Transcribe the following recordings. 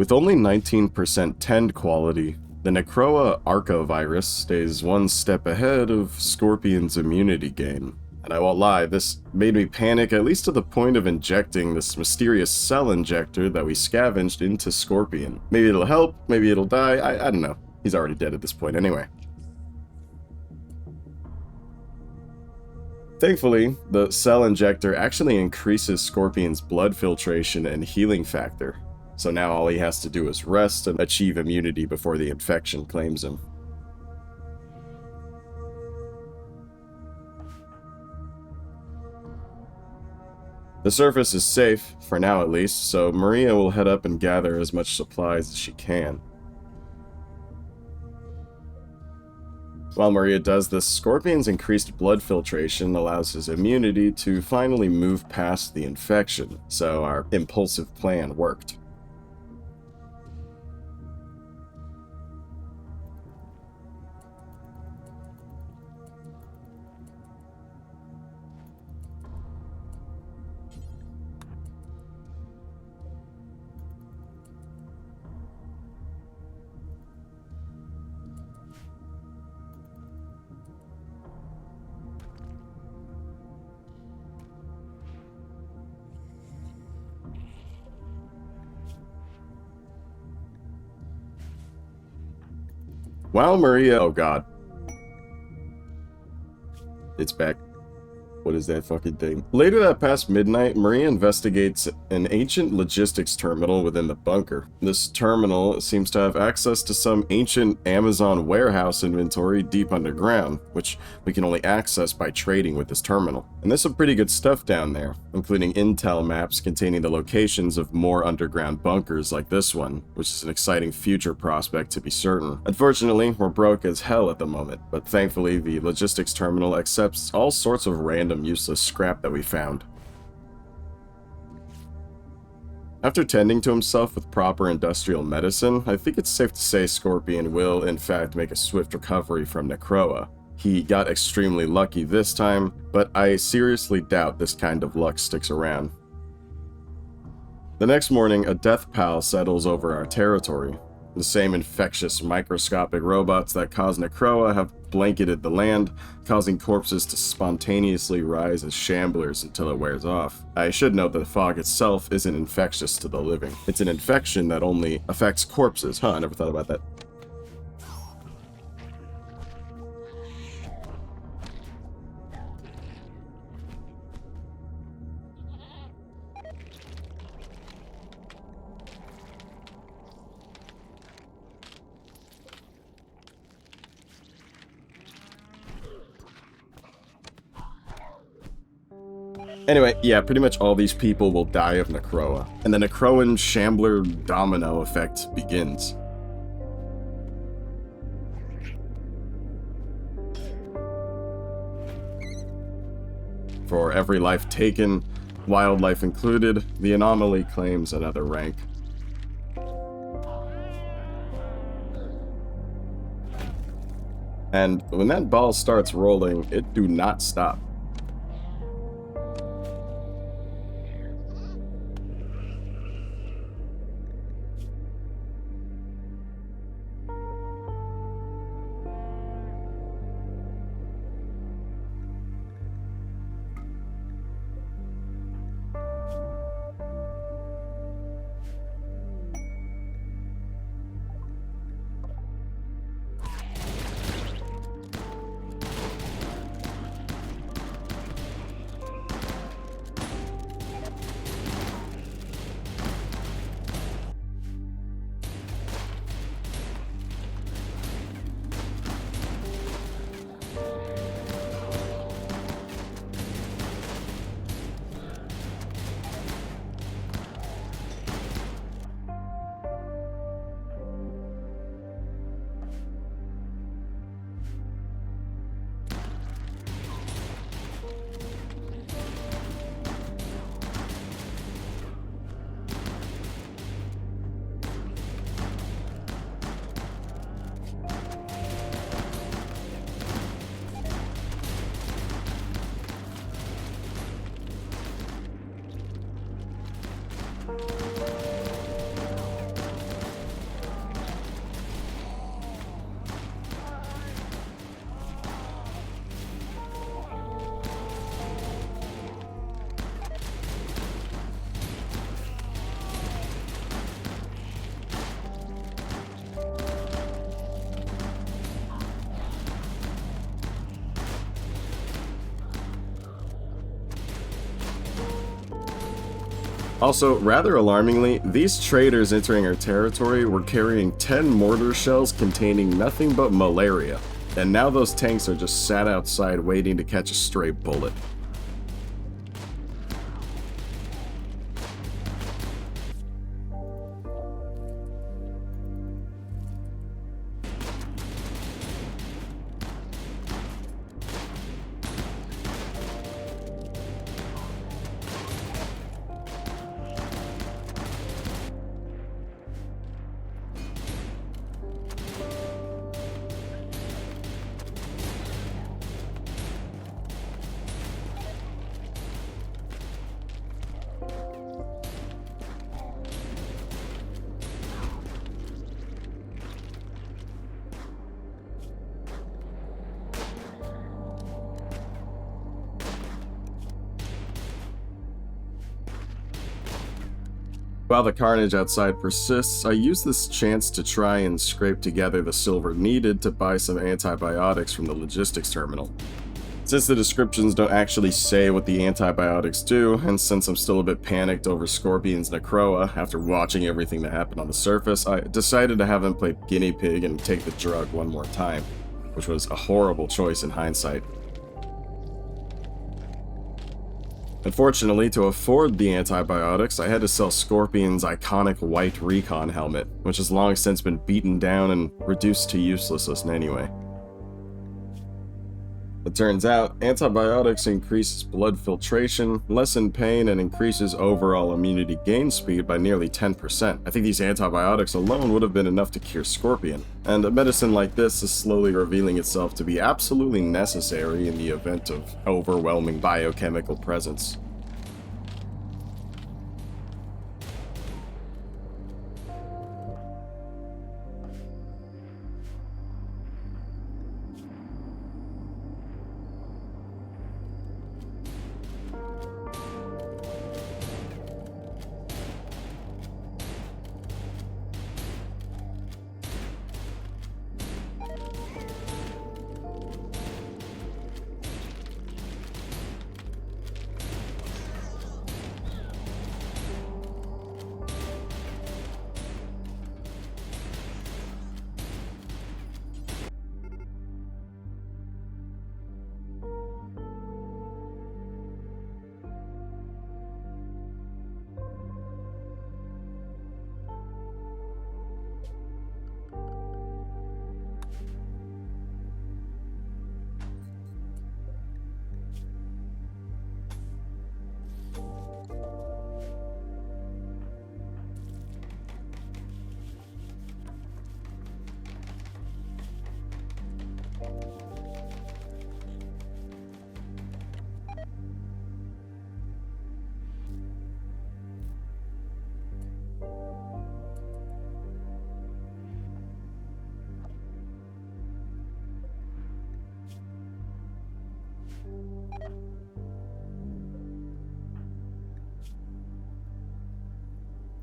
With only 19% tend quality, the Necroa arcovirus stays one step ahead of Scorpion's immunity gain. And I won't lie, this made me panic at least to the point of injecting this mysterious cell injector that we scavenged into Scorpion. Maybe it'll help, maybe it'll die, I don't know. He's already dead at this point anyway. Thankfully, the cell injector actually increases Scorpion's blood filtration and healing factor, so now all he has to do is rest and achieve immunity before the infection claims him. The surface is safe, for now at least, so Maria will head up and gather as much supplies as she can. While Maria does this, Scorpion's increased blood filtration allows his immunity to finally move past the infection, so our impulsive plan worked. While Maria... Oh god. It's back. What is that fucking thing? Later that past midnight, Maria investigates an ancient logistics terminal within the bunker. This terminal seems to have access to some ancient Amazon warehouse inventory deep underground, which we can only access by trading with this terminal. And there's some pretty good stuff down there, including intel maps containing the locations of more underground bunkers like this one, which is an exciting future prospect to be certain. Unfortunately, we're broke as hell at the moment, but thankfully the logistics terminal accepts all sorts of random useless scrap that we found. After tending to himself with proper industrial medicine, I think it's safe to say Scorpion will, in fact, make a swift recovery from Necroa. He got extremely lucky this time, but I seriously doubt this kind of luck sticks around. The next morning, a death pall settles over our territory. The same infectious microscopic robots that caused Necroa have blanketed the land, causing corpses to spontaneously rise as shamblers until it wears off. I should note that the fog itself isn't infectious to the living. It's an infection that only affects corpses. Huh, I never thought about that. Anyway, yeah, pretty much all these people will die of Necroa, and the Necroan shambler domino effect begins. For every life taken, wildlife included, the anomaly claims another rank. And when that ball starts rolling, it do not stop. Also, rather alarmingly, these traders entering our territory were carrying 10 mortar shells containing nothing but malaria, and now those tanks are just sat outside waiting to catch a stray bullet. While the carnage outside persists, I use this chance to try and scrape together the silver needed to buy some antibiotics from the logistics terminal. Since the descriptions don't actually say what the antibiotics do, and since I'm still a bit panicked over Scorpion's necroa after watching everything that happened on the surface, I decided to have him play guinea pig and take the drug one more time, which was a horrible choice in hindsight. Unfortunately, to afford the antibiotics, I had to sell Scorpion's iconic white recon helmet, which has long since been beaten down and reduced to uselessness anyway. It turns out, antibiotics increases blood filtration, lessen pain, and increases overall immunity gain speed by nearly 10%. I think these antibiotics alone would have been enough to cure Scorpion, and a medicine like this is slowly revealing itself to be absolutely necessary in the event of overwhelming biochemical presence.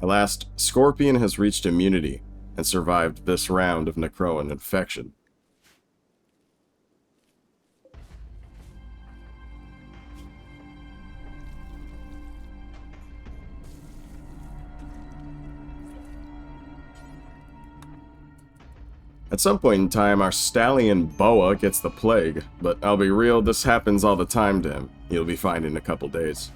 At last, Scorpion has reached immunity and survived this round of necroan infection. At some point in time, our stallion Boa gets the plague, but I'll be real, this happens all the time to him. He'll be fine in a couple days.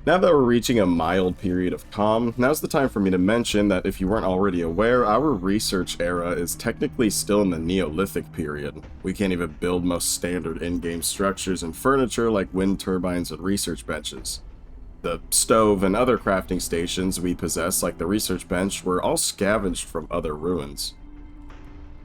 Now that we're reaching a mild period of calm, now's the time for me to mention that if you weren't already aware, our research era is technically still in the Neolithic period. We can't even build most standard in-game structures and furniture like wind turbines and research benches. The stove and other crafting stations we possess, like the research bench, were all scavenged from other ruins.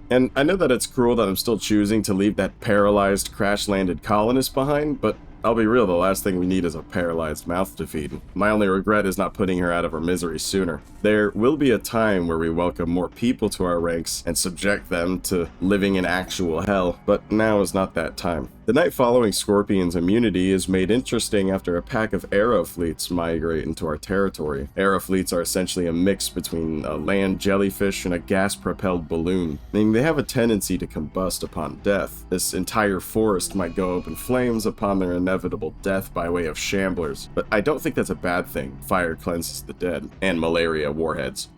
And I know that it's cruel that I'm still choosing to leave that paralyzed, crash-landed colonist behind, but I'll be real, the last thing we need is a paralyzed mouth to feed. My only regret is not putting her out of her misery sooner. There will be a time where we welcome more people to our ranks and subject them to living in actual hell, but now is not that time. The night following Scorpion's immunity is made interesting after a pack of arrow fleets migrate into our territory. Arrow fleets are essentially a mix between a land jellyfish and a gas-propelled balloon, meaning they have a tendency to combust upon death. This entire forest might go up in flames upon their inevitable inevitable death by way of shamblers, but I don't think that's a bad thing. Fire cleanses the dead, and malaria warheads.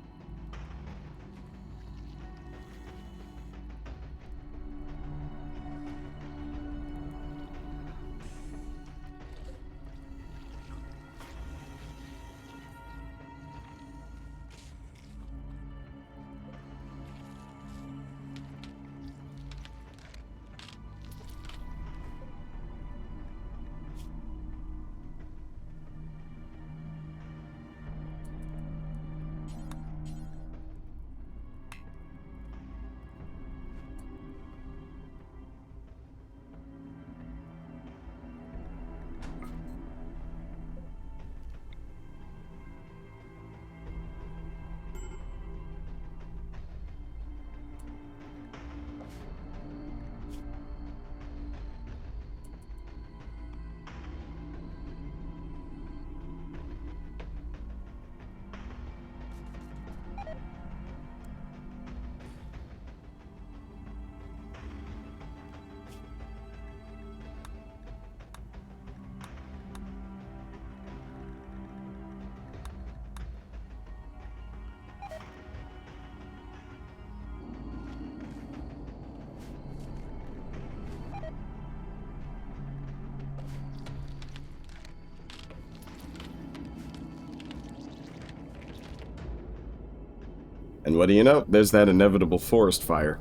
And what do you know? There's that inevitable forest fire.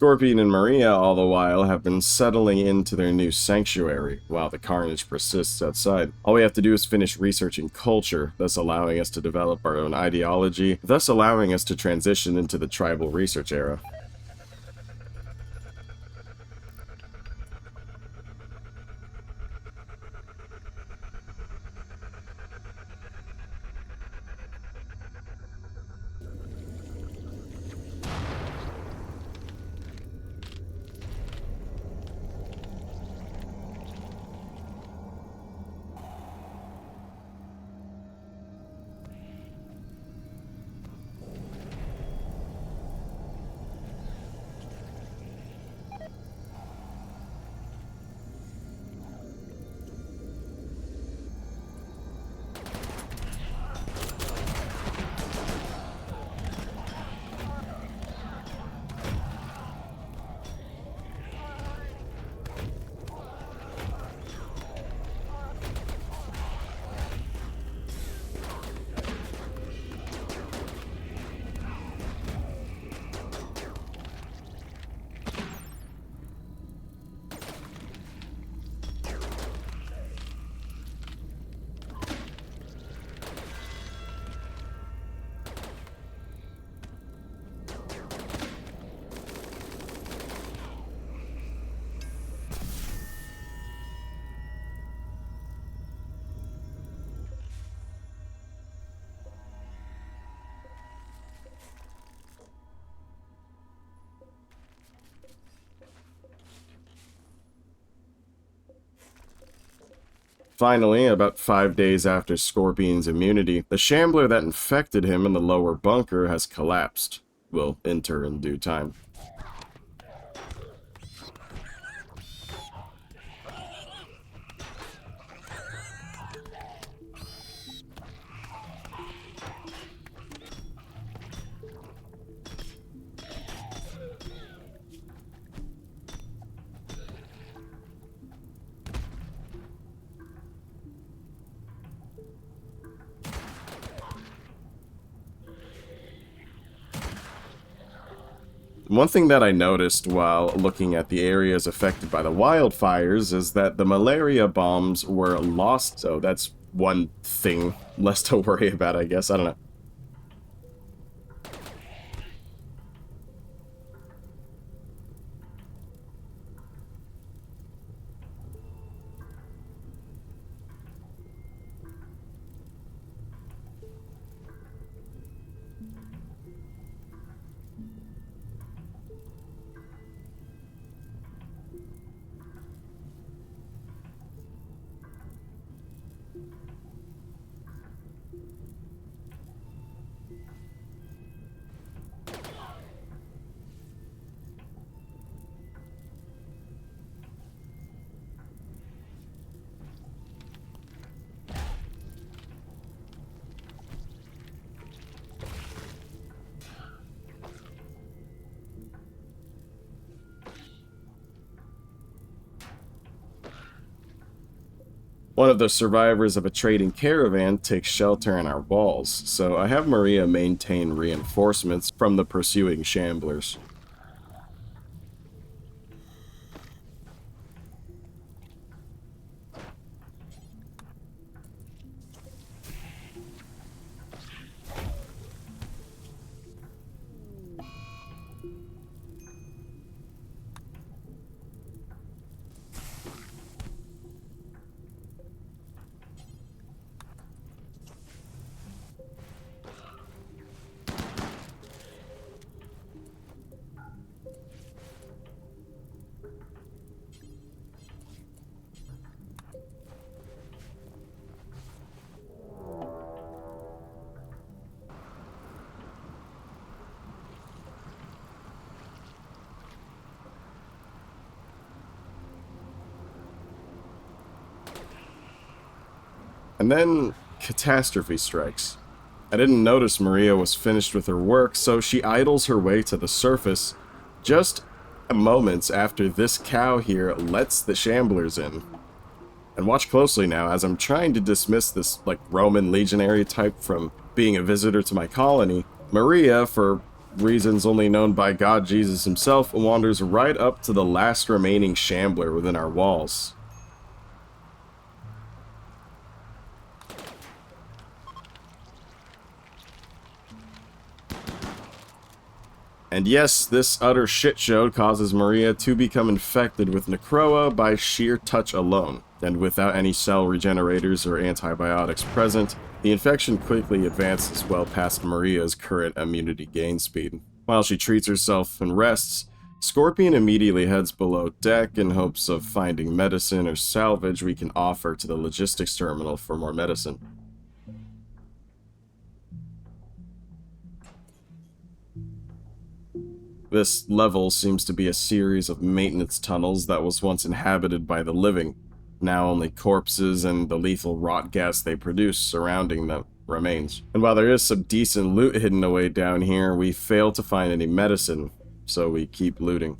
Scorpion and Maria, all the while, have been settling into their new sanctuary, while the carnage persists outside. All we have to do is finish researching culture, thus allowing us to develop our own ideology, thus allowing us to transition into the tribal research era. Finally, about 5 days after Scorpion's immunity, the shambler that infected him in the lower bunker has collapsed. We'll enter in due time. One thing that I noticed while looking at the areas affected by the wildfires is that the malaria bombs were lost, so that's one thing less to worry about, I guess. I don't know. One of the survivors of a trading caravan takes shelter in our walls, so I have Maria maintain reinforcements from the pursuing shamblers. And then, catastrophe strikes. I didn't notice Maria was finished with her work, so she idles her way to the surface just moments after this cow here lets the shamblers in. And watch closely now as I'm trying to dismiss this, like, Roman legionary type from being a visitor to my colony. Maria, for reasons only known by God Jesus himself, wanders right up to the last remaining shambler within our walls. And yes, this utter shitshow causes Maria to become infected with necroa by sheer touch alone, and without any cell regenerators or antibiotics present, the infection quickly advances well past Maria's current immunity gain speed. While she treats herself and rests, Scorpion immediately heads below deck in hopes of finding medicine or salvage we can offer to the logistics terminal for more medicine. This level seems to be a series of maintenance tunnels that was once inhabited by the living. Now only corpses and the lethal rot gas they produce surrounding them remains. And while there is some decent loot hidden away down here, we fail to find any medicine, so we keep looting.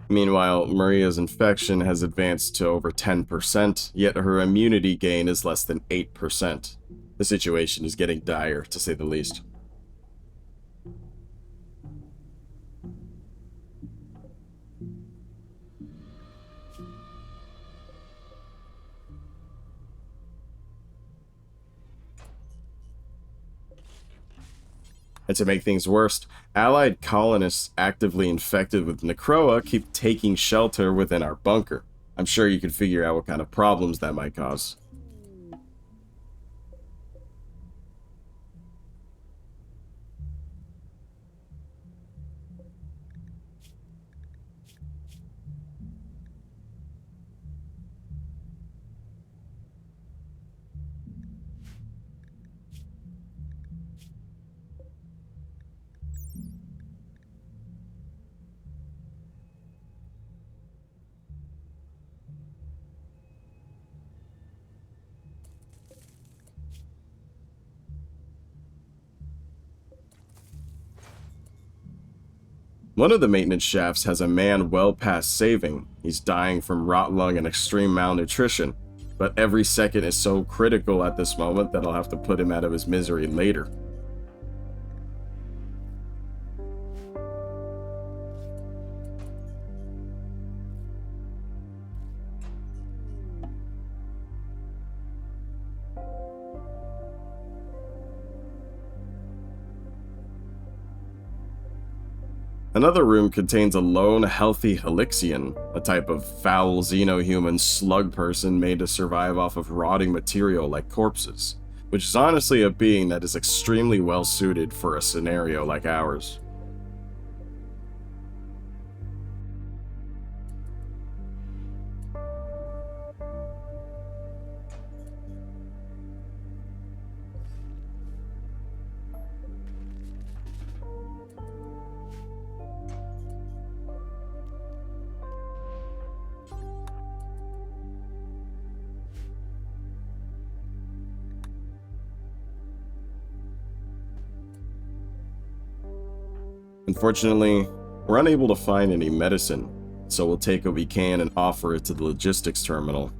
Meanwhile, Maria's infection has advanced to over 10%, yet her immunity gain is less than 8%. The situation is getting dire, to say the least. And to make things worse, allied colonists actively infected with necroa keep taking shelter within our bunker. I'm sure you can figure out what kind of problems that might cause. One of the maintenance shafts has a man well past saving. He's dying from rot lung and extreme malnutrition, but every second is so critical at this moment that I'll have to put him out of his misery later. Another room contains a lone, healthy Helixian, a type of foul xenohuman slug person made to survive off of rotting material like corpses, which is honestly a being that is extremely well suited for a scenario like ours. Unfortunately, we're unable to find any medicine, so we'll take what we can and offer it to the logistics terminal.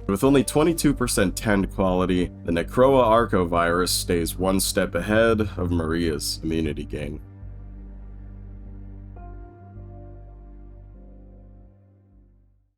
With only 22% tend quality, the necroa arcovirus stays one step ahead of Maria's immunity gain.